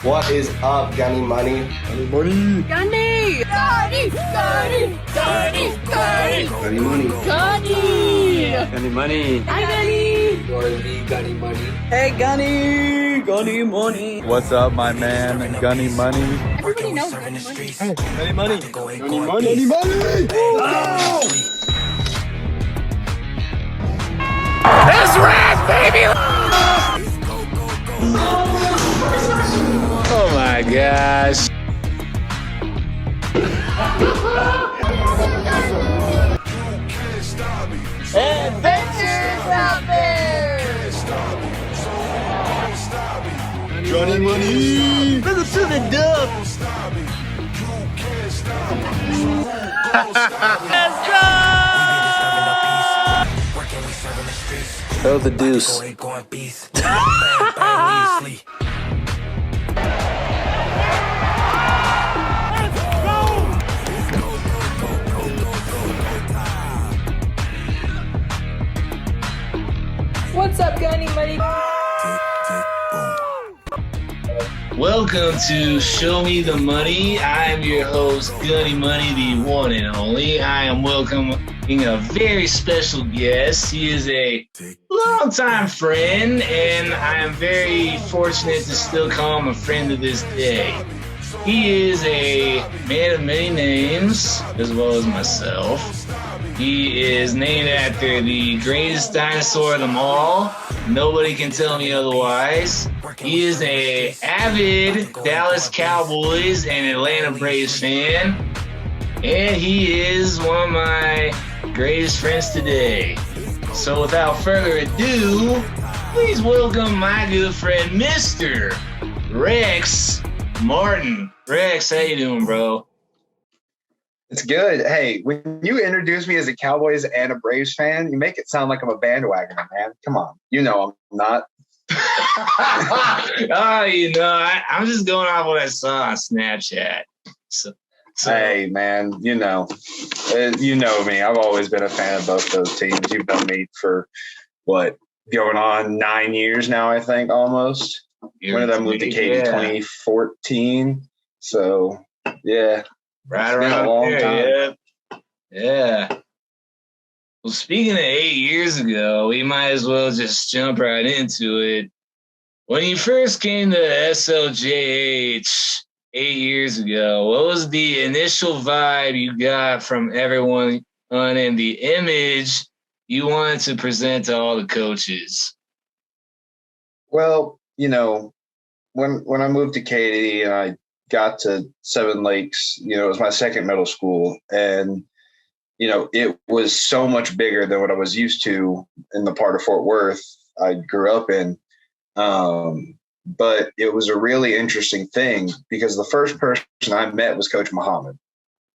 What is up, Gunny Money? Gunny Money. Gunny! Gunny! Gunny! Gunny! Gunny! Gunny Money. Gunny! Gunny Money. Hi, Gunny! You're the Gunny Money. Hey, Gunny. Gunny Money. What's up, my man? Gunny Money. Everybody knows Gunny Money. Hey, Gunny Money. Gunny Money. Gunny Money. Oh! It's red, baby! Oh my gosh. Adventures out there! Gunny Money. Listen to the dub. Let's go! Throw the deuce. What's up, Gunny Money? Welcome to Show Me the Money. I am your host, Gunny Money, the one and only. I am welcoming a very special guest. He is a longtime friend, and I am very fortunate to still call him a friend to this day. He is a man of many names, as well as myself. He is named after the greatest dinosaur of them all. Nobody can tell me otherwise. He is a avid Dallas Cowboys and Atlanta Braves fan. And he is one of my greatest friends today. So without further ado, please welcome my good friend, Mr. Rex Martin. Rex, how you doing, bro? It's good. Hey, when you introduce me as a Cowboys and a Braves fan, you make it sound like I'm a bandwagoner, man. Come on. You know I'm not. I'm just going off what I saw on Snapchat. So. Hey, man, you know me. I've always been a fan of both those teams. You've known me for, going on 9 years now, I think, almost. When did I move to Katy? 2014. So, yeah. Right It's been around a long there, time. yeah. Well, speaking of 8 years ago, we might as well just jump right into it. When you first came to SLJH 8 years ago, what was the initial vibe you got from everyone and the image you wanted to present to all the coaches? Well, when I moved to Katy and I got to Seven Lakes, it was my second middle school, and it was so much bigger than what I was used to in the part of Fort Worth I grew up in. But it was a really interesting thing because the first person I met was Coach Muhammad,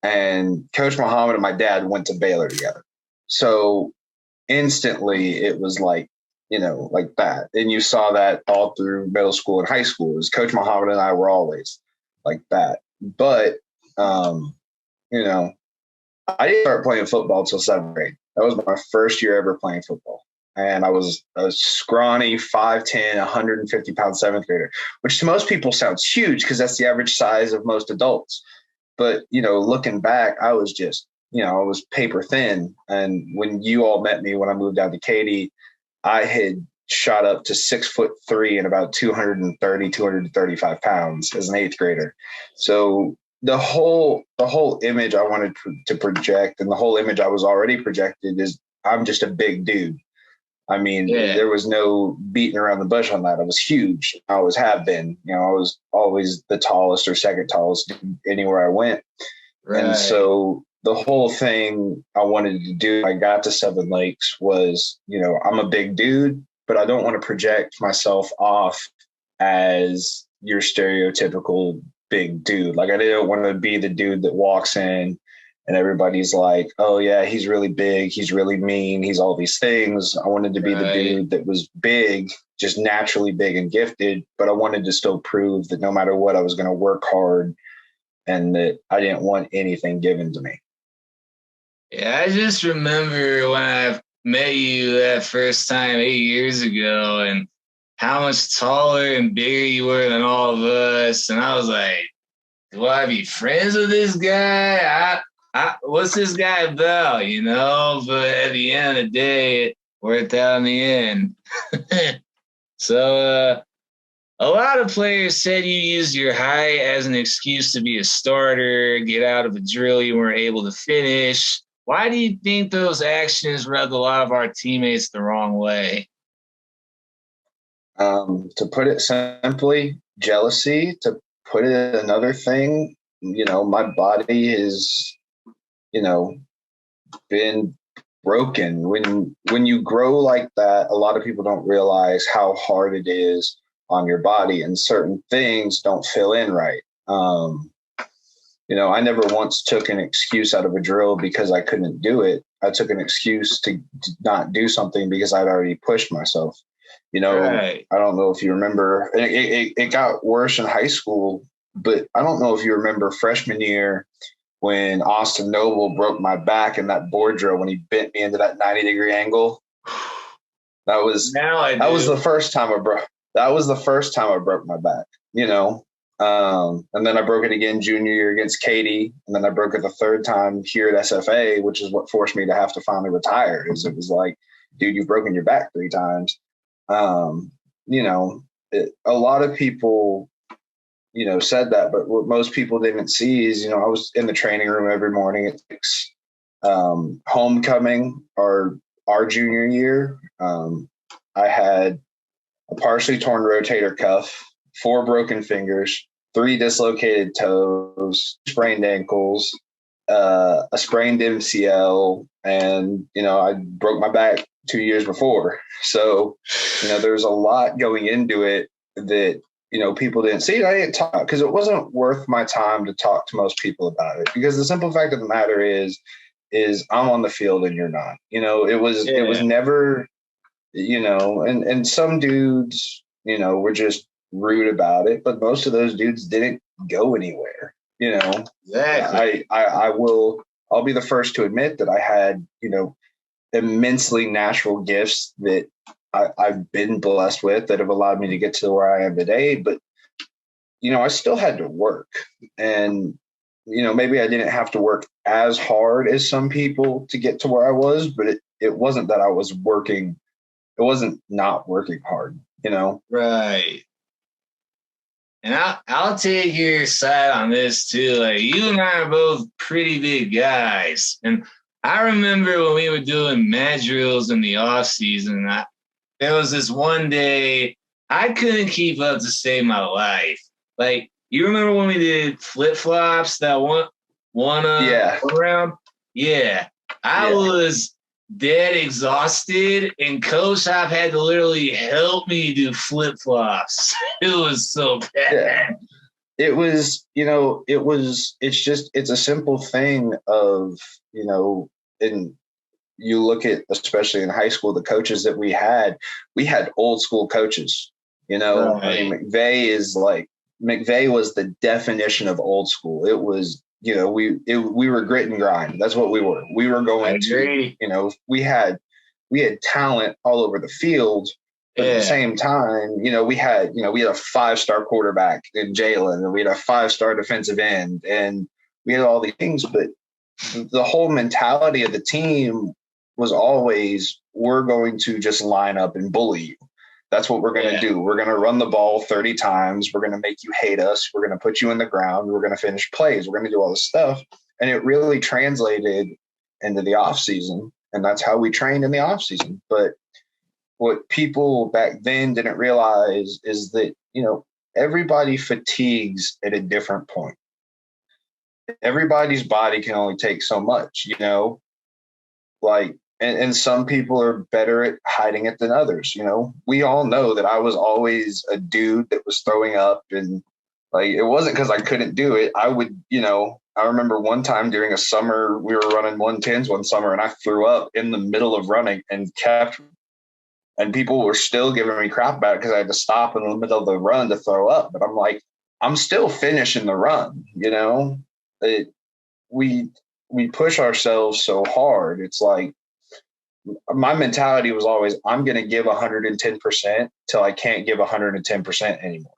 and Coach Muhammad and my dad went to Baylor together. So instantly it was like that. And you saw that all through middle school and high school. It was Coach Muhammad and I were always like that. But, I didn't start playing football until seventh grade. That was my first year ever playing football. And I was a scrawny 5'10", 150-pound seventh grader, which to most people sounds huge because that's the average size of most adults. But, looking back, I was just, I was paper thin. And when you all met me when I moved down to Katy, I had shot up to 6'3" and about 235 pounds as an eighth grader. So the whole image I wanted to project, and the whole image I was already projected, is I'm just a big dude. I mean, There was no beating around the bush on that. I was huge. I always have been. I was always the tallest or second tallest dude anywhere I went. Right. And so the whole thing I wanted to do, I got to Seven Lakes, was, I'm a big dude, but I don't want to project myself off as your stereotypical big dude. Like, I didn't want to be the dude that walks in and everybody's like, oh yeah, he's really big, he's really mean, he's all these things. I wanted to be the dude that was big, just naturally big and gifted, but I wanted to still prove that no matter what, I was going to work hard and that I didn't want anything given to me. Yeah, I just remember when I met you that first time 8 years ago, and how much taller and bigger you were than all of us. And I was like, do I be friends with this guy? What's this guy about, you know? But at the end of the day, it worked out in the end. So a lot of players said you used your height as an excuse to be a starter, get out of a drill you weren't able to finish. Why do you think those actions rubbed a lot of our teammates the wrong way? To put it simply, jealousy. To put it another thing, you know, my body is, you know, been broken. When you grow like that, a lot of people don't realize how hard it is on your body, and certain things don't fill in right. You know, I never once took an excuse out of a drill because I couldn't do it. I took an excuse to not do something because I'd already pushed myself. You know, Right. I don't know if you remember, it got worse in high school, but I don't know if you remember freshman year when Austin Noble broke my back in that board drill when he bent me into that 90-degree angle. That was the first time I broke my back, you know. And then I broke it again junior year against Katie, and then I broke it the third time here at SFA, which is what forced me to have to finally retire. It was like, dude, you've broken your back 3 times. You know, a lot of people, you know, said that, but what most people didn't see is, you know, I was in the training room every morning at 6. Homecoming or our junior year, I had a partially torn rotator cuff, 4 broken fingers, 3 dislocated toes, sprained ankles, a sprained MCL, and, you know, I broke my back 2 years before. So, you know, there's a lot going into it that, you know, people didn't see. I didn't talk because it wasn't worth my time to talk to most people about it, because the simple fact of the matter is I'm on the field and you're not. You know, it was never, you know, and some dudes, you know, were just rude about it, but most of those dudes didn't go anywhere. You know, Exactly. I'll be the first to admit that I had, you know, immensely natural gifts that I've been blessed with that have allowed me to get to where I am today. But, you know, I still had to work, and, you know, maybe I didn't have to work as hard as some people to get to where I was, but it wasn't that I was working. It wasn't not working hard, you know? Right. And I'll take your side on this too. Like, you and I are both pretty big guys. And I remember when we were doing mat drills in the off season, there was this one day I couldn't keep up to save my life. Like, you remember when we did flip flops that one round? Yeah. I was dead exhausted, and Coach Hop had to literally help me do flip flops. It was so bad. Yeah. It was, you know, it's a simple thing of, you know, and you look at, especially in high school, the coaches that we had old school coaches, you know. Right. I mean, McVay was the definition of old school. It was, you know, we were grit and grind. That's what we were. We were going to, you know, we had talent all over the field. But at the same time, you know, we had a 5-star quarterback in Jalen, and we had a 5-star defensive end, and we had all these things. But the whole mentality of the team was always, we're going to just line up and bully you. That's what we're going to do. We're going to run the ball 30 times. We're going to make you hate us. We're going to put you in the ground. We're going to finish plays. We're going to do all this stuff. And it really translated into the off season. And that's how we trained in the off season. But what people back then didn't realize is that, you know, everybody fatigues at a different point. Everybody's body can only take so much, you know, like, and some people are better at hiding it than others. You know, we all know that I was always a dude that was throwing up, and like, it wasn't because I couldn't do it. I would, you know, I remember one time during a summer, we were running 110s one summer, and I threw up in the middle of running and and people were still giving me crap about it because I had to stop in the middle of the run to throw up. But I'm like, I'm still finishing the run, you know. We push ourselves so hard. It's like, my mentality was always, I'm going to give 110% till I can't give 110% anymore.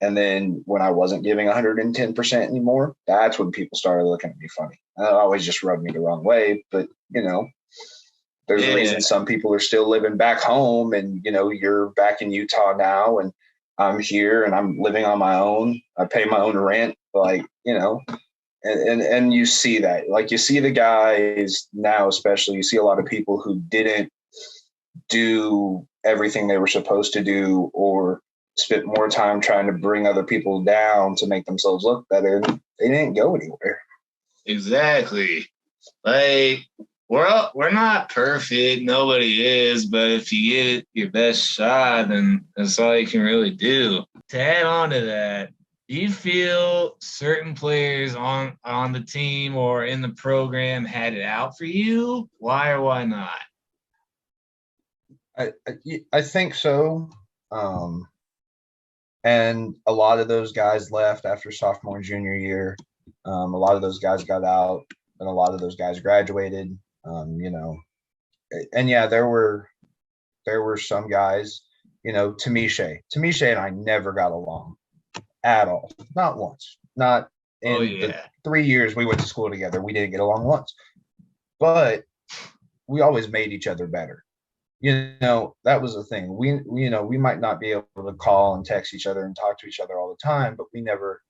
And then when I wasn't giving 110% anymore, that's when people started looking at me funny. And that always just rubbed me the wrong way. But, there's a reason some people are still living back home, and, you're back in Utah now, and I'm here and I'm living on my own. I pay my own rent, and you see that, like, you see the guys now, especially, you see a lot of people who didn't do everything they were supposed to do, or spent more time trying to bring other people down to make themselves look better. And they didn't go anywhere. Exactly. Like, we're not perfect. Nobody is. But if you give it your best shot, then that's all you can really do. To add on to that, do you feel certain players on the team or in the program had it out for you? Why or why not? I think so. And a lot of those guys left after sophomore and junior year. A lot of those guys got out, and a lot of those guys graduated. And yeah, there were some guys, Tamisha and I never got along at all. Not once. Not in the 3 years we went to school together. We didn't get along once. But we always made each other better. That was the thing. We might not be able to call and text each other and talk to each other all the time, but we never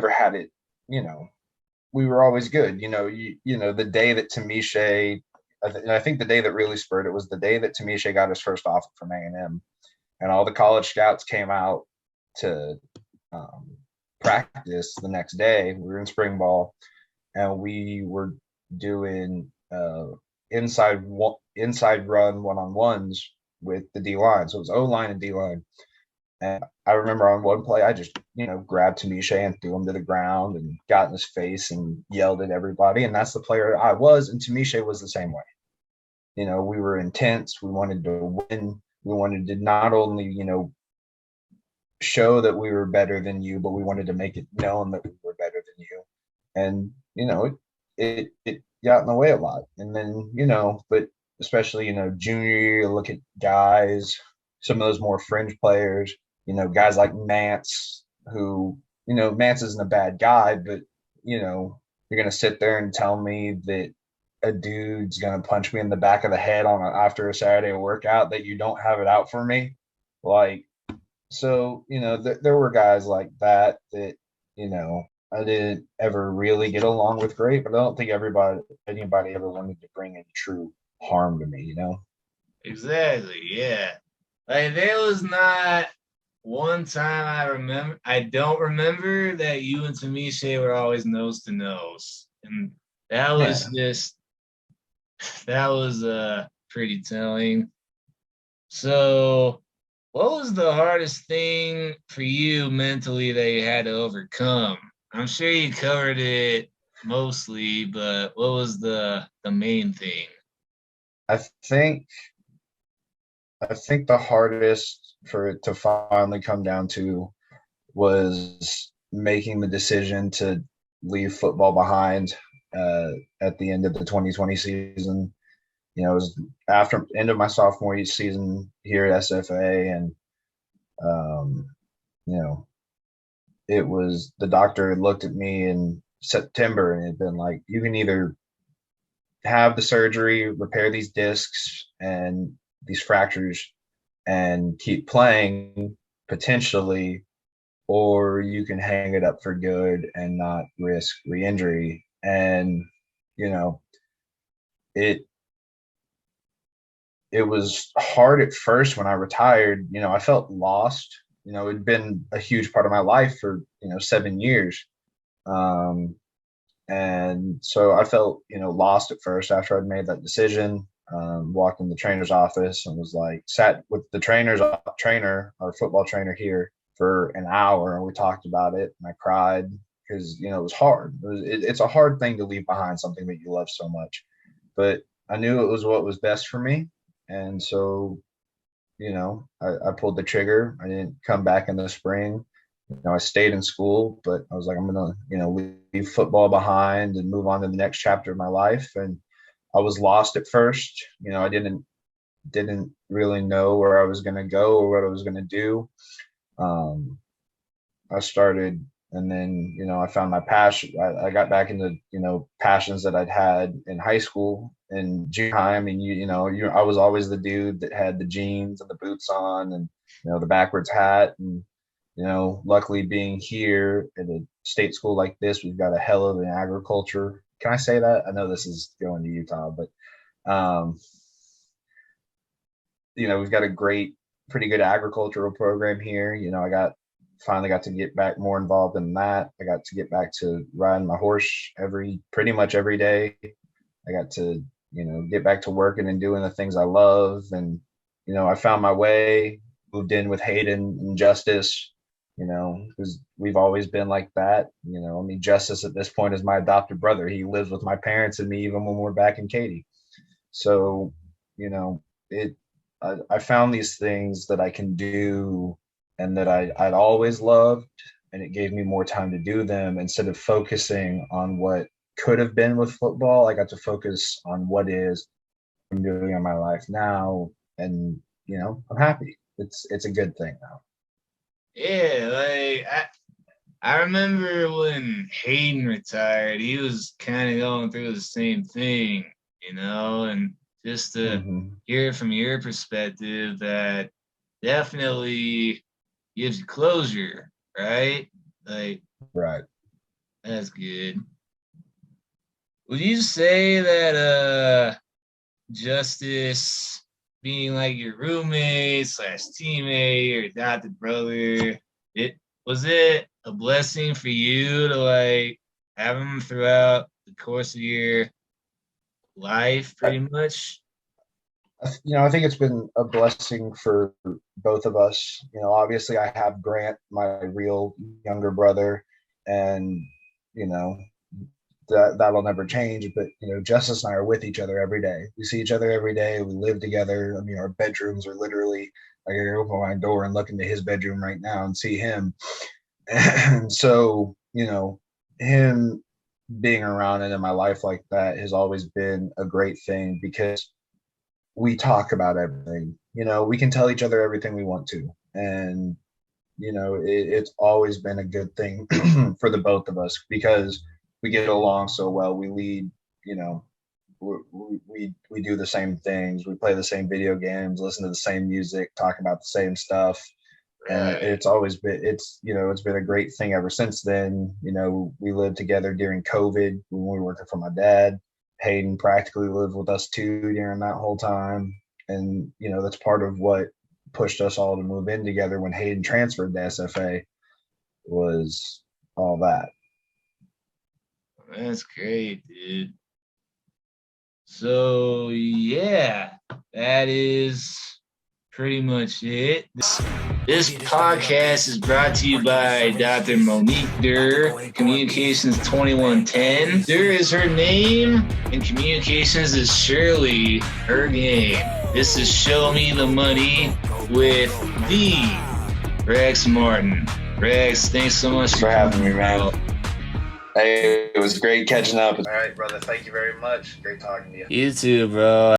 had it, we were always good. The day that Tamisha, I think the day that really spurred it was the day that Tamisha got his first offer from A&M, and all the college scouts came out to practice the next day. We were in spring ball, and we were doing inside run one-on-ones with the D-line. So it was O-line and D-line. And I remember on one play, I just, grabbed Tamisha and threw him to the ground and got in his face and yelled at everybody. And that's the player I was. And Tamisha was the same way. We were intense. We wanted to win. We wanted to not only, show that we were better than you, but we wanted to make it known that we were better than you. And, it got in the way a lot. And then, but especially, junior year, look at guys, some of those more fringe players, guys like Mance, who, Mance isn't a bad guy, but, you're going to sit there and tell me that a dude's going to punch me in the back of the head after a Saturday workout, that you don't have it out for me. Like, so, there were guys like that, I didn't ever really get along with great, but I don't think anybody ever wanted to bring any true harm to me, Exactly, yeah. Like, there was not one time I don't remember that you and Tamisha were always nose to nose. And that was pretty telling. So what was the hardest thing for you mentally that you had to overcome? I'm sure you covered it mostly, but what was the main thing? I think the hardest for it to finally come down to was making the decision to leave football behind at the end of the 2020 season. It was after end of my sophomore season here at SFA, and it was, the doctor had looked at me in September and had been like, you can either have the surgery, repair these discs and these fractures and keep playing potentially, or you can hang it up for good and not risk re-injury. And, it was hard at first when I retired. I felt lost. It'd been a huge part of my life for, 7 years. And so I felt, lost at first after I'd made that decision. Walked in the trainer's office and was like, sat with the our football trainer here for an hour, and we talked about it, and I cried because, it was hard. It's a hard thing to leave behind something that you love so much, but I knew it was what was best for me. And so, I pulled the trigger. I didn't come back in the spring. I stayed in school, but I was like, I'm going to, leave football behind and move on to the next chapter of my life. And I was lost at first. You know, I didn't really know where I was going to go or what I was going to do. I started, and then, you know, I found my passion. I got back into, you know, passions that I'd had in high school and junior high. I mean, I was always the dude that had the jeans and the boots on and, you know, the backwards hat. And, you know, luckily being here at a state school like this, we've got a hell of an agriculture. Can I say that? I know this is going to Utah, but, you know, we've got a pretty good agricultural program here. You know, finally got to get back more involved in that. I got to get back to riding my horse pretty much every day. I got to, you know, get back to working and doing the things I love. And, you know, I found my way, moved in with Hayden and Justice, you know, because we've always been like that. You know, I mean, Justice at this point is my adopted brother. He lives with my parents and me even when we're back in Katy. So, you know, I found these things that I can do and that I'd always loved, and it gave me more time to do them instead of focusing on what could have been with football. I got to focus on what I'm doing in my life now, and, you know, I'm happy. It's a good thing now. Yeah, like I remember when Hayden retired, he was kind of going through the same thing, you know, and just to hear from your perspective, that definitely gives you closure, right? Like, right. That's good. Would you say that Justice being like your roommate / teammate or adopted brother, was it a blessing for you to like have him throughout the course of your life, pretty much? You know, I think it's been a blessing for both of us. You know, obviously I have Grant, my real younger brother, and, you know, that'll never change. But, you know, Justice and I are with each other every day. We see each other every day. We live together. I mean, our bedrooms are literally, like, I can open my door and look into his bedroom right now and see him. And so, you know, him being around and in my life like that has always been a great thing, because we talk about everything. You know, we can tell each other everything we want to. And, you know, it's always been a good thing for the both of us, because we get along so well. We lead, you know, we do the same things. We play the same video games, listen to the same music, talk about the same stuff. And it's always been, you know, it's been a great thing ever since then. You know, we lived together during COVID when we were working for my dad. Hayden practically lived with us too during that whole time. And, you know, that's part of what pushed us all to move in together when Hayden transferred to SFA, was all that. That's great, dude. So, yeah, that is pretty much it. This podcast is brought to you by Dr. Monique Durr, Communications 2110. Durr is her name, and communications is surely her game. This is Show Me the Money with the Rex Martin. Rex, thanks so much for having me, man. Hey, it was great catching up. All right, brother. Thank you very much. Great talking to you. You too, bro.